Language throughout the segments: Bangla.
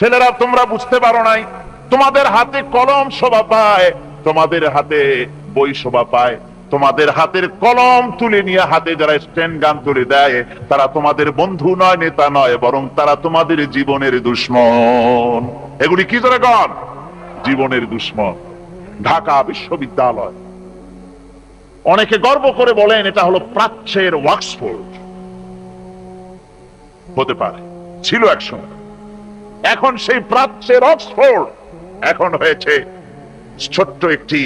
ছেলেরা তোমরা বুঝতে পারো নাই, তোমাদের হাতে কলম শোভা পায়, তোমাদের হাতে বই শোভা পায়। তোমাদের হাতের কলম তুলে নিয়ে হাতে যারা স্ট্যান্ড গান তুলে দেয়, তারা তোমাদের বন্ধু নয়, নেতা নয়, বরং তারা তোমাদের জীবনের দুশ্মন। এগুলি কি ধরে গণ? জীবনের দুশ্মন। ঢাকা বিশ্ববিদ্যালয়, অনেকে গর্ব করে বলেন এটা হলো প্রাচ্যের অক্সফোর্ড। হতে পারে, ছিল একসময়। এখন সেই প্রাচ্যের অক্সফোর্ড এখন হয়েছে ছোট্ট একটি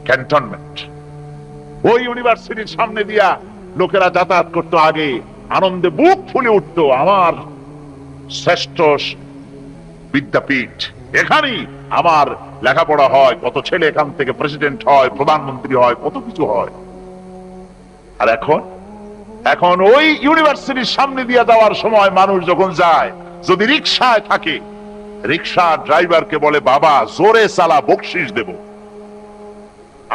ক্যান্টনমেন্ট। ওই ইউনিভার্সিটির সামনে দিয়া লোকেরা যাতায়াত করতো, আগে আনন্দে বুক ফুলে উঠতো, আমার শ্রেষ্ঠ বিদ্যাপীঠ, এখানেই আমার লেখাপড়া হয়, কত ছেলে এখান থেকে প্রেসিডেন্ট হয়, প্রধানমন্ত্রী হয়, কত কিছু হয়। আর এখন ওই ইউনিভার্সিটির সামনে দিয়ে যাওয়ার সময় মানুষ যখন যায়, যদি রিক্সায় থাকে, রিক্সা ড্রাইভারকে বলে বাবা জোরে চালা, বকশিস দেব।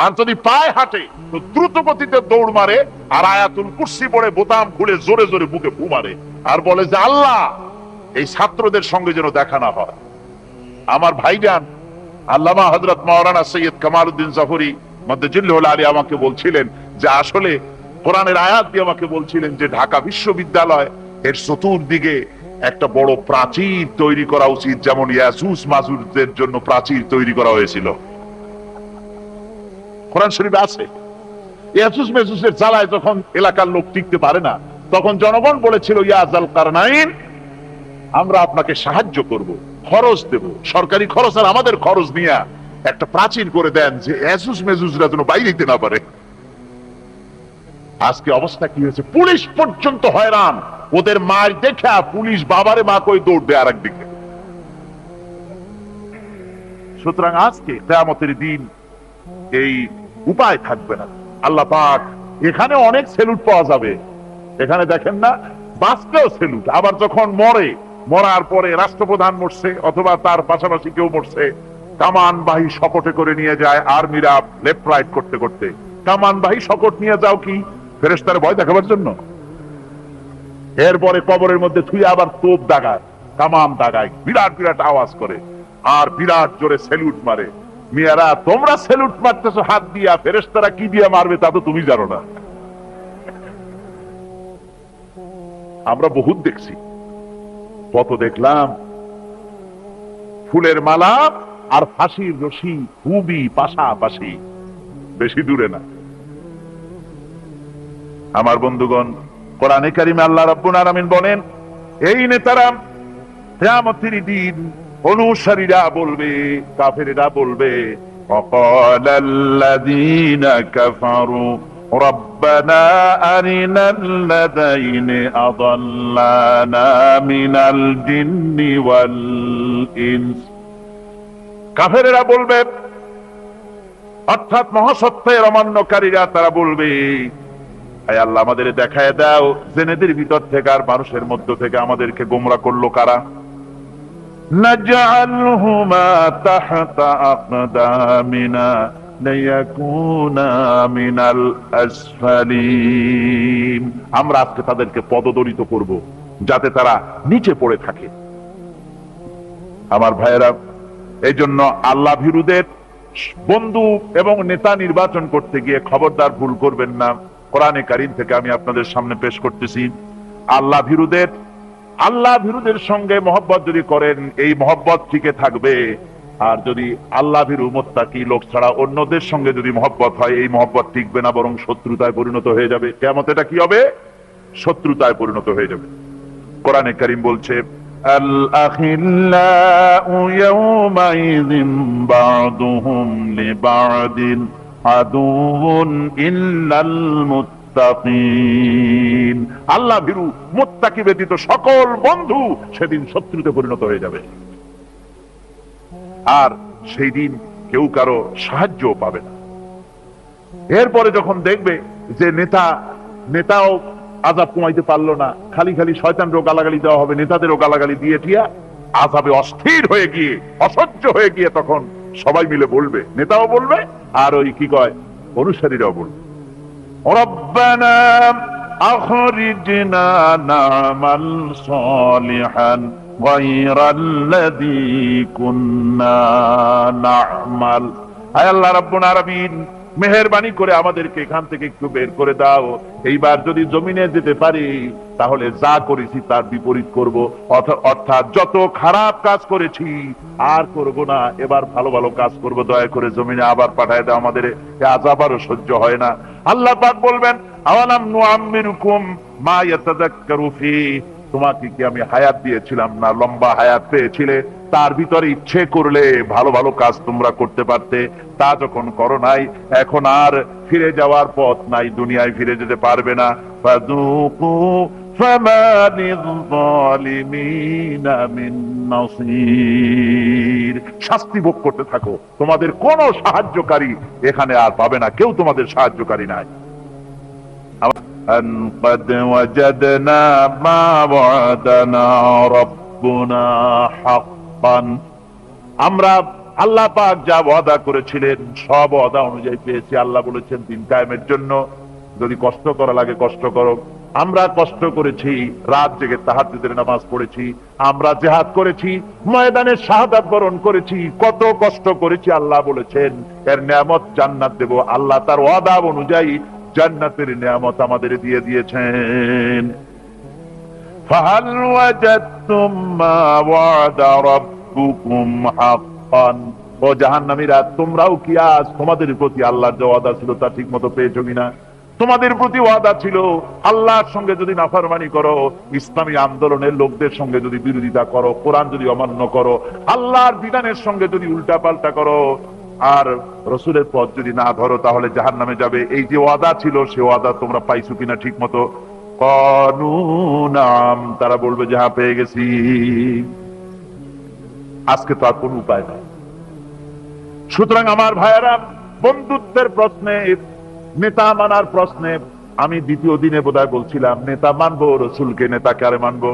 আর যদি পায়ে হাঁটে তো দ্রুত গতিতে দৌড় মারে, আর আয়াতুল কুরসি পড়ে বোতাম খুলে জোরে জোরে বুকে ফু মারে, আর বলে যে আল্লাহ এই ছাত্রদের সঙ্গে যেন দেখা না হয়। আমার ভাইজান আল্লামা হযরত মাওলানা সৈয়দ কামাল উদ্দিন জাফরি মাদ্দাজিল্লাহুল আলী আমাকে বলছিলেন যে আসলে কোরআনের আয়াত দিয়ে আমাকে বলছিলেন যে ঢাকা বিশ্ববিদ্যালয় এর চতুর্দিকে একটা বড় প্রাচীর তৈরি করা উচিত, যেমন ইয়াজুজ মাজুজদের জন্য প্রাচীর তৈরি করা হয়েছিল। কোরআন শরীফে আছে। ইয়াজুজ মাজুজের জ্বালায় যখন এলাকার লোক টিকতে পারে না, তখন জনগণ বলেছিল ইয়া যাল কারনাইন, আমরা আপনাকে সাহায্য করব, খরচ দেব, সরকারি খরচ আর আমাদের খরচ নিয়ে একটা প্রাচীর করে দেন যে ইয়াজুজ মাজুজরা যেন বাইরে যেতে না পারে। আজকে অবস্থা কি হয়েছে, পুলিশ পর্যন্ত হয়রান। ওদের মার দেখা পুলিশ বাবারে মা কই দৌড় দেয় আরেক দিকে। সুতরাং আজকে কিয়ামতের দিন এই উপায় থাকবে না। আল্লাহ পাক এখানে অনেক সেলুট পাওয়া যাবে, এখানে দেখেন না বাঁচতেও সেলুট, আবার যখন মরার পরে রাষ্ট্রপ্রধান মরছে অথবা তার পাশাপাশি কেউ মরছে, কামানবাহী শকটে করে নিয়ে যায় আর্মিরা লেফট রাইট করতে করতে। কামানবাহী শকট নিয়ে যাও কি ফেরেশতার ভয় দেখাবার জন্য? এরপরে কবরের মধ্যে থুয়ে আবার তোপ দাগায়, কামান দাগায়, বিরাট বিরাট আওয়াজ করে আর বিরাট জোরে সেলুট মারে। মিয়ারা তোমরা সেলুট মারতেছো হাত দিয়া, ফেরেশতারা কি দিয়া মারবে তা তো তুমি জানো না। আমরা বহুত দেখছি, কত দেখলাম। ফুলের মালা আর ফাঁসির রশি খুবই পাশাপাশি, বেশি দূরে না। আমার বন্ধুগণ, কোরআনে কারিমে আল্লাহ রাব্বুল আলামিন বলেন, এই নেতারা কিয়ামতের দিন অনুসারীরা বলবে, কাফেররা বলবে, ওয়াকালাল্লাযীনা কাফারু রাব্বানা আরিনাল্লাযাইনি আযাল্লানা মিনাল জিন্নি ওয়াল ইনস। কাফেররা বলবে, অর্থাৎ মহাসত্যের অমান্যকারীরা, তারা বলবে, আয় আল্লাহ আমাদের দেখায় দাও জেনেদের ভিতর থেকে আর মানুষের মধ্য থেকে আমাদেরকে গোমরা করলো কারা। নাজআলহুমা তাহতা আকদামিনা লিয়াকুনা মিনাল আসফালিন। আমরা আজকে তাদেরকে পদদলিত করব যাতে তারা নিচে পড়ে থাকে। আমার ভাইয়েরা, এই জন্য আল্লাহ ভীরুদের বন্ধু এবং নেতা নির্বাচন করতে গিয়ে খবরদার ভুল করবেন না। কোরআনে কারীম থেকে আমি আপনাদের সামনে পেশ করতেছি, আল্লাহ ভীরুদের সঙ্গে মহব্বত যদি করেন, এই মহব্বত টিকে থাকবে। আর যদি আল্লাহ ভীরু মুত্তাকি লোক ছাড়া অন্যদের সঙ্গে যদি মহব্বত হয়, এই মহব্বত টিকবে না, বরং শত্রুতায় পরিণত হয়ে যাবে। কিয়ামতে এটা কি হবে? শত্রুতায় পরিণত হয়ে যাবে। কোরআনে কারীম বলছে, আল আখিল্লাউ ইয়াওমাইযিন বা'দুহুম লিবা'দিন আদুউন ইল্লাল মুত্তাকিন। আল্লাহ ভীরু মুত্তাকি ব্যতীত সকল বন্ধু সেদিন শত্রুতে পরিণত হয়ে যাবে, আর সেই দিন কেউ কারো সাহায্য পাবে না। এরপরে যখন দেখবে যে নেতাও আযাব কমাইতে পারলো না, খালি খালি শয়তানরও গালাগালি দেওয়া হবে, নেতাদেরও গালাগালি দিয়ে টিয়া আযাবে অস্থির হয়ে গিয়ে, অসহ্য হয়ে গিয়ে তখন সবাই মিলে বলবে, নেতাও বলবে আর ওই কি কয় অনুসারীরাও বলবে, রব্বানা আখরিজনা না'মাল সালিহান গায়রাল্লাযী কুন্না না'মাল। হায় আল্লাহ রাব্বুল আলামিন, মেহেরবানি করে আমাদেরকে এখান থেকে একটু বের করে দাও। এইবার যদি জমিনে যেতে পারি তাহলে যা করেছি তার বিপরীত করব, অর্থাৎ যত খারাপ কাজ করেছি আর করব না, এবার ভালো ভালো কাজ করব। দয়া করে জমিনে আবার পাঠায় দাও, আমাদের আযাব আরো সহ্য হয় না। আল্লাহ পাক বলবেন, আওয়ালাম নুআম্মিরুকুম মা ইয়াতাযাক্কারু ফি, তোমাকে কি আমি হায়াত দিয়েছিলাম না, লম্বা হায়াত পেয়েছিলে, তার ভিতরে ইচ্ছে করলে ভালো ভালো কাজ তোমরা করতে পারতে, তা যখন করো নাই, এখন আর ফিরে যাওয়ার পথ নাই, দুনিয়ায় ফিরে যেতে পারবে না। ফাযুকু ফামা লিয-যালিমিনা মিন নাসীর, শাস্তি ভোগ করতে থাকো, তোমাদের কোনো সাহায্যকারী এখানে আর পাবে না, কেউ তোমাদের সাহায্যকারী নাই। أن قد وجدنا ما وعدنا ربنا حقا, আমরা আল্লাহ পাক যা ওয়াদা করেছিলেন সব ওয়াদা অনুযায়ী পেয়েছি। আল্লাহ বলেছেন দিন কায়েমের জন্য যদি কষ্ট করা লাগে কষ্ট করো, আমরা কষ্ট করেছি, রাত জেগে তাহাজ্জুদের নামাজ পড়েছি, আমরা জিহাদ করেছি, ময়দানে শাহাদাত বরণ করেছি, কত কষ্ট করেছি। আল্লাহ বলেছেন এর নিয়ামত জান্নাত দেব। আল্লাহ তার ওয়াদা অনুযায়ী জান্নাতের নিয়ামত আমাদের দিয়ে দিয়েছেন। ফাহাল ওয়াজাদতুম মা ওয়াদা রাব্বুকুম হাক্কান, ও জাহান্নামীরা, তোমরাও কি আজ তোমাদের প্রতি আল্লাহর যে ওয়াদা ছিল তা ঠিক মতো পেয়েছো কিনা? তোমাদের প্রতি ওয়াদা ছিল আল্লাহর সঙ্গে যদি নাফরমানি করো, ইসলামী আন্দোলনের লোকদের সঙ্গে যদি বিরোধিতা করো, কোরআন যদি অমান্য করো, আল্লাহর বিধানের সঙ্গে যদি উল্টা পাল্টা করো, আর রসুলের পথ যদি না ধরো, তাহলে জাহান্নামে যাবে। এই যে ওয়াদা ছিল সে ওয়াদা তোমরা পাইছো কিনা ঠিক মতো? ক্বালু নাম, তারা বলবে যে হ্যাঁ পেয়ে গেছি। আজকে তো আর কোন উপায় নাই। সুতরাং আমার ভাইয়েরা, বন্ধুত্বের প্রশ্নে, নেতা মানার প্রশ্নে আমি দ্বিতীয় দিনে বোধহয় বলছিলাম, নেতা মানবো রসুলকে, নেতা কারে মানবো?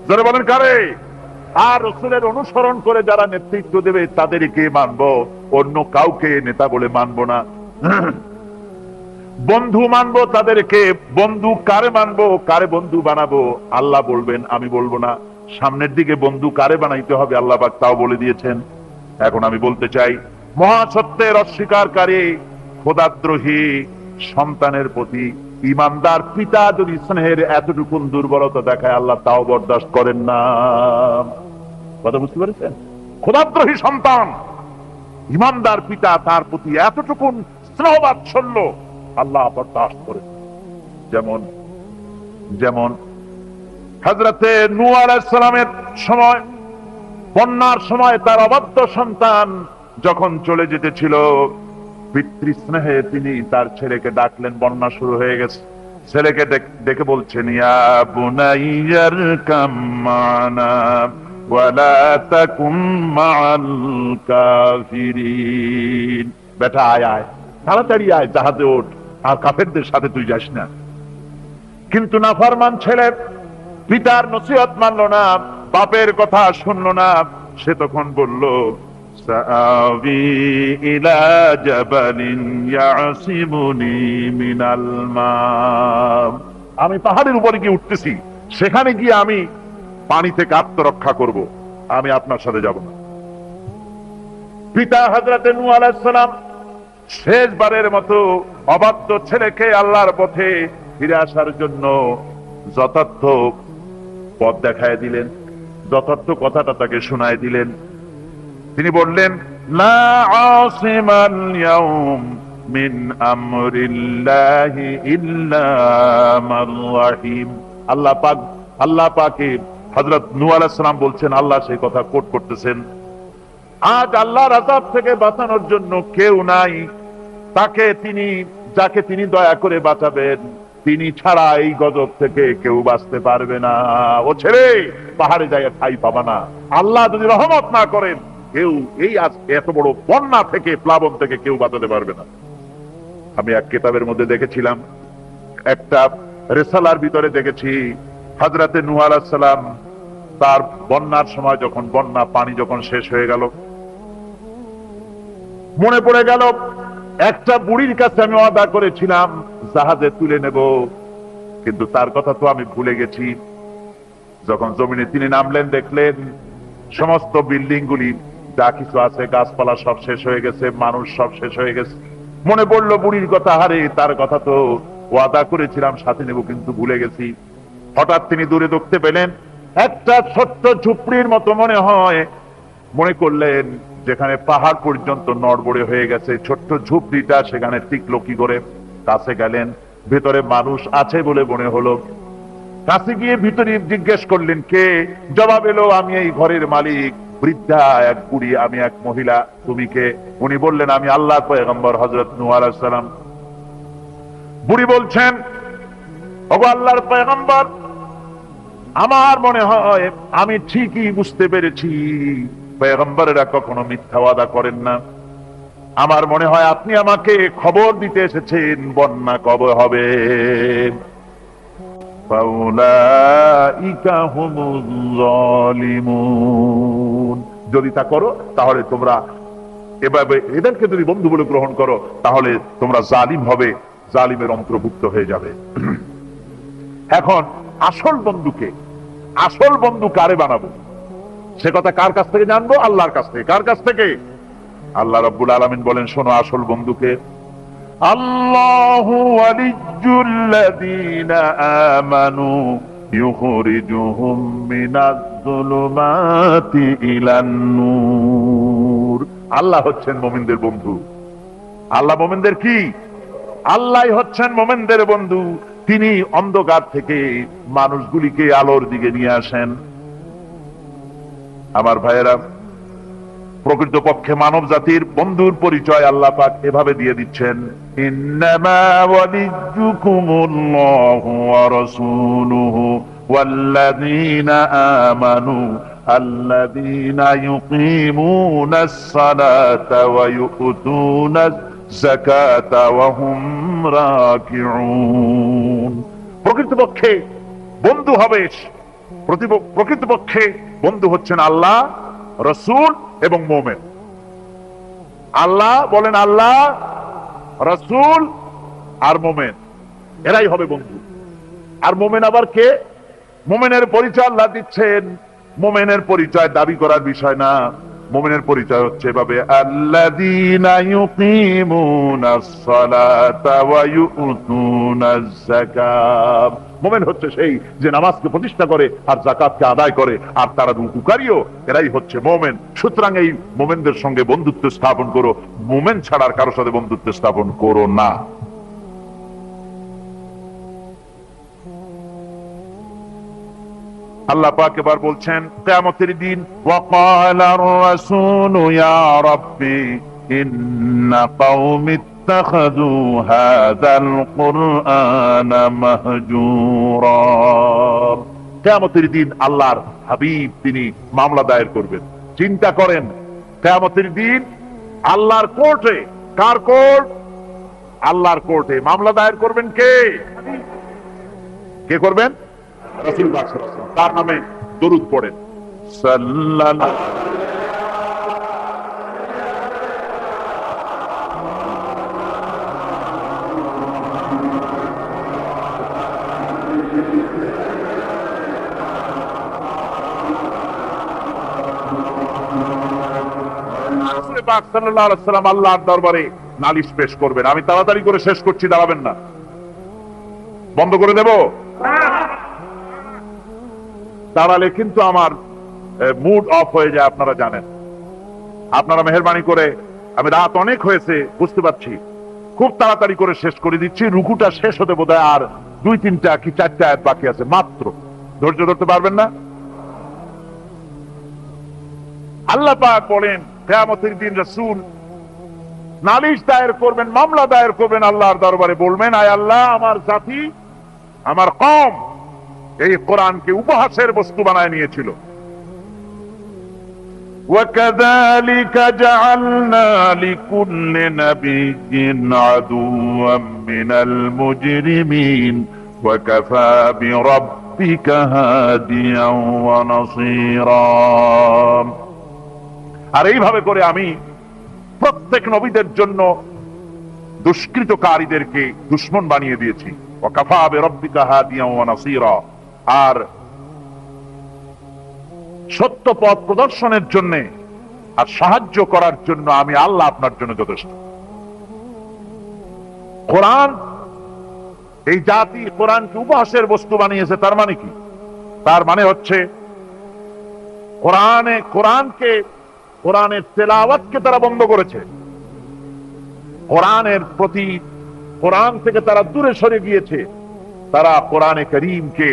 যারা বলেন কারে? আর রসুলের অনুসরণ করে যারা নেতৃত্ব দেবে তাদেরকে মানবো, অন্য কাউকে নেতা বলে মানবো না। বন্ধু মানবো তাদেরকে, বন্ধু কারে মানবো, কারে বন্ধু বানাবো আল্লাহ বলবেন, আমি বলবো না। সামনের দিকে বন্ধু কারে বানাইতে হবে আল্লাহ পাক তাও বলে দিয়েছেন। এখন আমি বলতে চাই, মহাসত্যের অস্বীকারী, খোদাদ্রোহী সন্তানের প্রতি ইমানদার পিতা যদি স্নেহের এতটুকুন দুর্বলতা দেখায়, আল্লাহ তাও বরদাস্ত করেন না। কথা বুঝতে পেরেছেন? খোদাদ্রোহী সন্তান, ইমানদার পিতা তার প্রতি এতটুকুন স্নেহ বাৎসল্য আল্লাহ বরদাস্ত করেন। যেমন যেমন হযরতে নূহ আলাইহিস সালামের সময়, বন্যার সময় তার অবাধ্য সন্তান যখন চলে যেতেছিল, পিতৃস্নেহে তিনি তার ছেলেকে ডাকলেন, বন্যা শুরু হয়ে গেছে। ছেলেকে ডেকে বলছেন, ইয়া বুনাইয়ারকাম মা'না ওয়ালা তাকুম মা'আল কাফিরিন, বেটা আয় আয়, তাড়াতাড়ি আয়, জাহাজে ওঠ, আর কাফেরদের সাথে তুই যাস না। কিন্তু নাফরমান ছেলে পিতার নসিহত মানল না, বাপের কথা শুনল না। সে তখন বলল, সাআবি ইলা জাবালিন ইয়াসিমুনি মিনাল মা, আমি পাহাড়ের উপরে গিয়ে উঠতেছি, সেখানে গিয়ে আমি পানি থেকে আত্মরক্ষা করব, আমি আপনার সাথে যাব না। পিতা হযরতে নূহ আলাইহিস সালাম শেষবারের মতো অবাধ্য ছেলেকে আল্লাহর পথে ফিরে আসার জন্য যথার্থ পথ দেখায় দিলেন, যথার্থ কথাটা তাকে শোনায় দিলেন। তিনি বললেন, লা আসিমাল ইয়াউম মিন আমরিল্লাহি ইল্লা মান রাহিম। আল্লাহ পাকে হযরত নূহ আলাইহিস সালাম বলছেন, আল্লাহ সেই কথা কোট করতেছেন, আজ আল্লাহর আযাব থেকে বাঁচানোর জন্য কেউ নাই, যাকে তিনি দয়া করে বাঁচাবেন, তিনি ছাড়া এই গজব থেকে কেউ বাঁচতে পারবে না। ও ছেলে, পাহাড়ে যায় ঠাই পাবা না, আল্লাহ যদি রহমত না করেন, কেউ এই আজ এত বড় বন্যা থেকে, প্লাবন থেকে কেউ বাঁচাতে পারবে না। আমি এক কিতাবের মধ্যে দেখেছিলাম, একটা রিসালার ভিতরে দেখেছি, হযরতে নূহ আলাইহিস সালাম তার বন্যার সময় যখন বন্যা পানি যখন শেষ হয়ে গেল, মনে পড়ে গেল একটা বুড়ির কাছে আমি ওয়াদা করেছিলাম জাহাজে তুলে নেব, কিন্তু তার কথা তো আমি ভুলে গেছি। যখন জমিনে তিনি নামলেন, দেখলেন সমস্ত বিল্ডিং গুলি যা কিছু আছে, গাছপালা সব শেষ হয়ে গেছে, মানুষ সব শেষ হয়ে গেছে। মনে পড়লো বুড়ির কথা, হারে তার কথা তো ওয়াদা করেছিলাম সাথে নেব, কিন্তু ভুলে গেছি। হঠাৎ তিনি দূরে দেখতে পেলেন একটা ছোট্ট ঝুপড়ির মতো মনে হয়, মনে করলেন যেখানে পাহাড় পর্যন্ত নড়বড়ে হয়ে গেছে, ছোট্ট ঝুপড়িটা সেখানে টিকলো কি করে? কাছে গেলেন, ভেতরে মানুষ আছে বলে মনে হলো। কাছে গিয়ে ভিতরে জিজ্ঞেস করলেন কে? জবাব এলো, আমি এই ঘরের মালিক, বৃদ্ধা এক বুড়ি, আমি এক মহিলা, তুমি কে? উনি বললেন, আমি আল্লাহর পয়গম্বর হযরত নূহ আলাইহিস সালাম। বুড়ি বলছেন, ওগো আল্লাহর পয়গম্বর, আমার মনে হয় আমি ঠিকই বুঝতে পেরেছি পয়গম্বরেরা কখনো মিথ্যা ওয়াদা করেন না। আমার মনে হয় আপনি আমাকে খবর দিতে এসেছেন বন্যা কবে হবে। ফাউলাইকা হুমুজ জালিমুন। যদি তা করো তাহলে তোমরা এভাবে এদেরকে যদি বন্ধু বলে গ্রহণ করো তাহলে তোমরা জালিম হবে, জালিমের অন্তর্ভুক্ত হয়ে যাবে। এখন আসল বন্ধু কারে বানাবো সে কথা কার কাছ থেকে জানবো? আল্লাহর কাছ থেকে। কার কাছ থেকে? আল্লাহ রাব্বুল আলামিন বলেন, শোনো আসল বন্ধুকে। আল্লাহু ওয়ালিয়্যুল্লাযীনা আমানু ইউখরিজুহুম মিনাজ যুলুমাতি ইলান নূর। আল্লাহ হচ্ছেন মুমিনদের বন্ধু। আল্লাহ মুমিনদের কি? আল্লাহই হচ্ছেন মুমিনদের বন্ধু। তিনি অন্ধকার থেকে মানুষগুলিকে আলোর দিকে নিয়ে আসেন। আমার ভাইয়েরা, প্রকৃতপক্ষে মানব জাতির বন্ধুর পরিচয় আল্লাহ পাক এভাবে দিয়ে দিচ্ছেন, ইন্নামা ওয়ালিয়্যুকুমুল্লাহু ওয়া রাসূলুহু ওয়াল্লাযীনা আমানু আল্লাযীনা ইউকিমুনাস সালাতা ওয়া ইউতুনাজ যাকাতা ওয়া হুম রাকিউন। প্রকৃতপক্ষে বন্ধু হবে, প্রকৃতপক্ষে বন্ধু হচ্ছেন আল্লাহ, রাসূল এবং মুমিন। আল্লাহ বলেন, আল্লাহ, রাসূল আর মুমিন, এরাই হবে বন্ধু। আর মুমিন আবার কে? মুমিনের পরিচয় আল্লাহ দিচ্ছেন। মুমিনের পরিচয় দাবি করার বিষয় না, মুমিনের পরিচয় হচ্ছে এভাবে, আল্লাযীনা ইউকিমুনাস সালাতা ওয়া ইউতুনাজ যাকাত। মুমিন হচ্ছে সেই যে নামাজকে প্রতিষ্ঠা করে আর যাকাতকে আদায় করে, আর তারা রুকুকারীও, এরাই হচ্ছে মুমিন। সুতরাং এই মুমিনদের সঙ্গে বন্ধুত্ব স্থাপন করো, মুমিন ছাড়া আর কারোর সাথে বন্ধুত্ব স্থাপন করো না। আল্লাহ পাক এবার বলছেন কিয়ামতের দিন, ওয়াকালার রাসূলু ইয়া রাব্বি ইন্না কওমি ইত্তাখাযু হাযাল কুরআনা মাহজুরা। কিয়ামতের দিন আল্লাহর হাবিব তিনি মামলা দায়ের করবেন। চিন্তা করেন, কিয়ামতের দিন আল্লাহর কোর্টে, কার কোর্ট? আল্লাহর কোর্টে মামলা দায়ের করবেন কে? কে করবেন? রাসূল পাক সাল্লাল্লাহু আলাইহি ওয়াসাল্লাম। তার নামে দরুদ পড়েন, সাল্লাল্লাহু রাসূল পাক সাল্লাল্লাহু আলাইহি ওয়াসাল্লাম আল্লাহর দরবারে নালিশ পেশ করবেন। আমি তাড়াতাড়ি করে শেষ করছি, দাঁড়াবেন না, বন্ধ করে দেব। দাঁড়ালে কিন্তু আমার মুড অফ হয়ে যায়, আপনারা জানেন। আপনারা মেহেরবানি করে, আমি রাত অনেক হয়েছে বুঝতে পারছি, খুব তাড়াতাড়ি করে শেষ করে দিচ্ছি। রুকুটা শেষ হতে বোধহয় আর 2-3টা কি 4টা আয়াত বাকি আছে মাত্র। ধৈর্য ধরতে পারবেন না? আল্লাহ পাক বলেন কিয়ামতের দিন রাসূল নালিশ দায়ের করবেন, মামলা দায়ের করবেন আল্লাহর দরবারে। বলবেন, আয় আল্লাহ, আমার জাতি, আমার কওম এই কোরআনকে উপহাসের বস্তু বানায় নিয়েছিল। وَكَذَلِكَ جَعَلْنَا لِكُلِّ نَبِيٍّ عَدُوًّا مِنَ الْمُجْرِمِينَ وَكَفَى بِرَبِّكَ هَادِيًا وَنَصِيرًا। আর এইভাবে করে আমি প্রত্যেক নবীদের জন্য দুষ্কৃতকারীদেরকে দুশমন বানিয়ে দিয়েছি। وَكَفَى بِرَبِّكَ هَادِيًا وَنَصِيرًا। আর সত্য পথ প্রদর্শনের জন্য আর সাহায্য করার জন্য আমি আল্লাহ আপনার জন্য যথেষ্ট। কোরআন, এই জাতি কোরআনকে উপহাসের বস্তু বানিয়েছে, তার মানে কি? তার মানে হচ্ছে কোরআনের তেলাওয়াতকে তারা বন্ধ করেছে, কোরআনের প্রতি, কোরআন থেকে তারা দূরে সরে গিয়েছে। তারা কোরআনে করিমকে,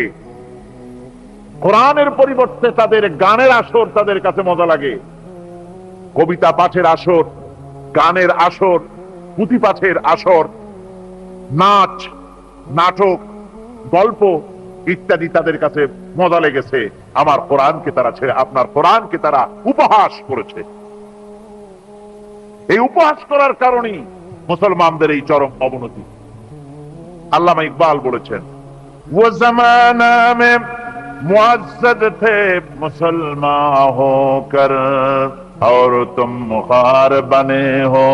কোরআনের পরিবর্তে তাদের গানের আসর তাদের কাছে মজা লাগে, কবিতা পাঠের আসর, গানের আসর, পুঁথি পাঠের আসর, নাচ, নাটক, গল্প ইত্যাদি তাদের কাছে মজা লেগেছে। আমার কোরআনকে তারা ছেড়ে আপনার কোরআনকে তারা উপহাস করেছে। এই উপহাস করার কারণেই মুসলমানদের এই চরম অবনতি। আল্লামা ইকবাল বলেছেন, वो जमाना में मुअज़्ज़ज़ थे मुसलमान होकर और तुम मुखार बने हो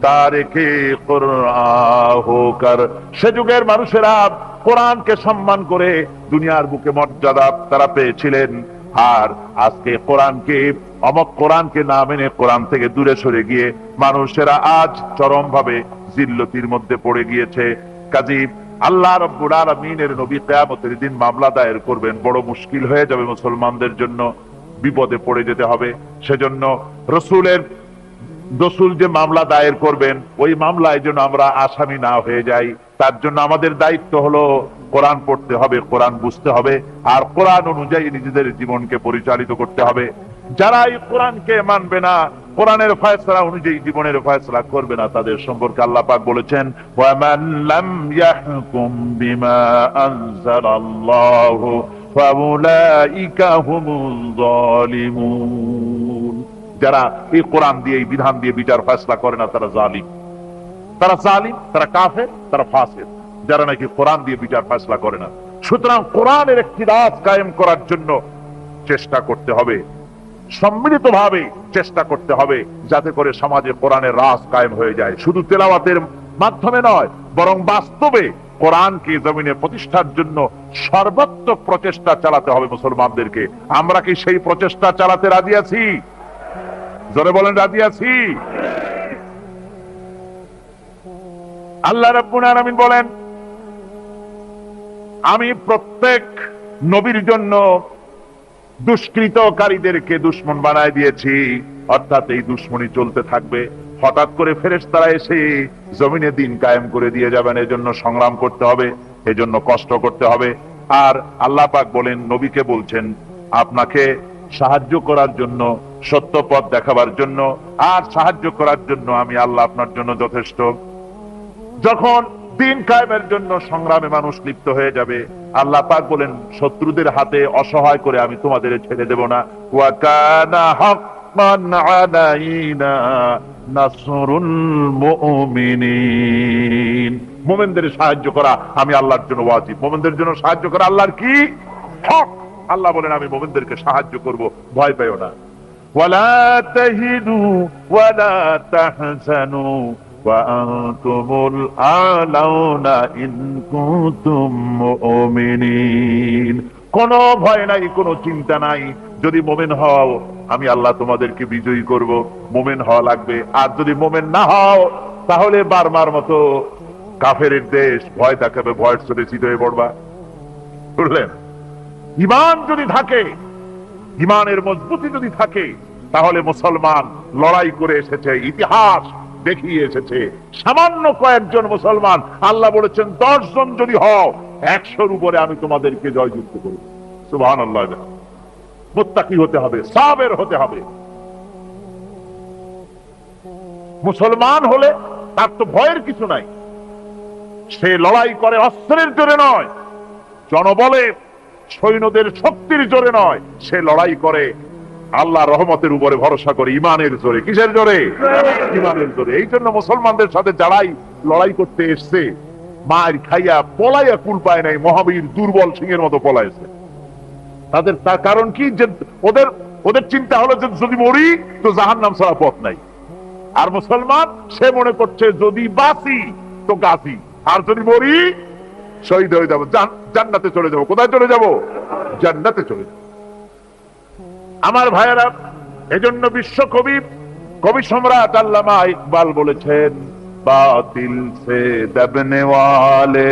तारिके कुरआन होकर। সে যুগের মানুষেরা কোরআনকে সম্মান করে দুনিয়ার বুকে মর্যাদা তারা পেয়েছিলেন, আর আজকে কোরআনকে না মেনে কোরআন থেকে দূরে সরে গিয়ে মানুষেরা আজ চরম ভাবে জিল্লতির মধ্যে পড়ে গিয়েছে। কাজী আল্লাহ রাব্বুল আলামিনের নবী কিয়ামতের দিন মামলা দায়ের করবেন, বড় মুশকিল হয়ে যাবে মুসলমানদের জন্য, বিপদে পড়ে যেতে হবে। সেজন্য রসুল যে মামলা দায়ের করবেন, ওই মামলায় যেন আমরা আসামি না হয়ে যাই, তার জন্য আমাদের দায়িত্ব হলো কোরআন পড়তে হবে, কোরআন বুঝতে হবে, আর কোরআন অনুযায়ী নিজেদের জীবনকে পরিচালিত করতে হবে। যারা এই কোরআনকে মানবে না, কোরআনের ফয়সালা অনুযায়ী জীবনের ফয়সালা করবে না, তাদের সম্পর্কে আল্লাহ পাক বলেছেন, ওয়ামান লাম ইয়াহকুম বিমা আনজালাল্লাহু ফাউলাইকা হুমুল যালিমুন। যারা এই কোরআন দিয়ে, এই বিধান দিয়ে বিচার ফয়সালা করে না, তারা জালিম, তারা কাফের, তারা ফাসিক, যারা নাকি কোরআন দিয়ে বিচার ফয়সালা করে না। সুতরাং কোরআনের একটি রাজ কায়েম করার জন্য চেষ্টা করতে হবে, সম্মিলিতভাবে চেষ্টা করতে হবে, যাতে করে সমাজে কোরআনের রাজ কায়েম হয়ে যায়। শুধু তেলাওয়াতের মাধ্যমে নয়, বরং বাস্তবে কোরআনকে জমিনে প্রতিষ্ঠার জন্য সর্বাত্মক প্রচেষ্টা চালাতে হবে মুসলমানদেরকে। আমরা কি সেই প্রচেষ্টা চালাতে রাজি আছি? জোরে বলেন, রাজি আছি? আল্লাহ রাব্বুল আলামিন বলেন, আমি প্রত্যেক নবীর জন্য দুষ্কৃতকারীদেরকে দুশমন বানায় দিয়েছি, অর্থাৎ এই দুশমনি চলতে থাকবে। হঠাৎ করে ফেরেশতারা এসে জমিনে দিন কায়েম করে দিয়ে যাবেন, এজন্য সংগ্রাম করতে হবে, এজন্য কষ্ট করতে হবে। আর আল্লাহ পাক বলেন, নবীকে বলছেন, আপনাকে সাহায্য করার জন্য, সত্য পথ দেখাবার জন্য আর সাহায্য করার জন্য আমি আল্লাহ আপনার জন্য যথেষ্ট। যখন দিন কায়েমের জন্য সংগ্রামে মানুষ লিপ্ত হয়ে যাবে, আল্লাহ পাক বলেন, শত্রুদের হাতে অসহায় করে আমি তোমাদের ছেড়ে দেব না। ওয়া কানা হাক্কান আলাইনা নাসরুল মুমিনিন। মুমিনদের সাহায্য করা আমি আল্লাহর জন্য ওয়াজিব। মুমিনদের জন্য সাহায্য করা আল্লাহর কি হক। আল্লাহ বলেন, আমি মুমিনদেরকে সাহায্য করব, ভয় পেও না। ওয়ালা তাহিনু ওয়ালা তাহজানু ওয়াআনতুমুল আলাউনা ইন কুনতুম মুমিনিন। কোনো ভয় নাই, কোনো চিন্তা নাই, যদি মুমিন হও আমি আল্লাহ তোমাদেরকে বিজয়ী করব। মুমিন হওয়া লাগবে, আর যদি মুমিন না হও তাহলে বারবার মতো কাফেরের দেশ ভয় দেখাবে, ভয়ের চলে চিত হয়ে পড়বা। বুঝলেন? ঈমান যদি থাকে, ঈমানের মজবুতি যদি থাকে, তাহলে মুসলমান লড়াই করে এসেছে, ইতিহাস দেখিয়ে এসেছে। সামান্য কয়েকজন মুসলমান, আল্লাহ বলেছেন 10 জন যদি হও 100-র উপরে আমি তোমাদেরকে জয়যুক্ত করব। সুবহানাল্লাহ। মুত্তাকি হতে হবে, সাবের হতে হবে। মুসলমান হলে তার তো ভয়ের কিছু নাই, সে লড়াই করে অস্ত্রের জোরে নয়, জনবলে সৈন্যদের শক্তির জোরে নয়, সে লড়াই করে আল্লাহ রহমতের উপরে ভরসা করে, ইমানের জোরে। কিসের জোরে? ইমানের জোরে। এই জন্য মুসলমানদের সাথে যারাই লড়াই করতে এসছে, মার খাইয়া পলাইয়া কুল পায় নাই, মহাবীর দুর্বল সিংহের মতো পলাইছে। তার কারণ কি? যে ওদের চিন্তা হলো যে যদি মরি তো জাহান্নাম ছাড়া পথ নাই। আর মুসলমান সে মনে করছে যদি বাঁচি তো গাছি, আর যদি মরি শহীদ হয়ে যাবো, জান্নাতে চলে যাবো। কোথায় চলে যাবো? জান্নাতে চলে যাবো। আমার ভাইয়েরা, এজন্য বিশ্বকবি কবি সম্রাট আল্লামা ইকবাল বলেছেন, বাতিল সে দবনে ওয়ালে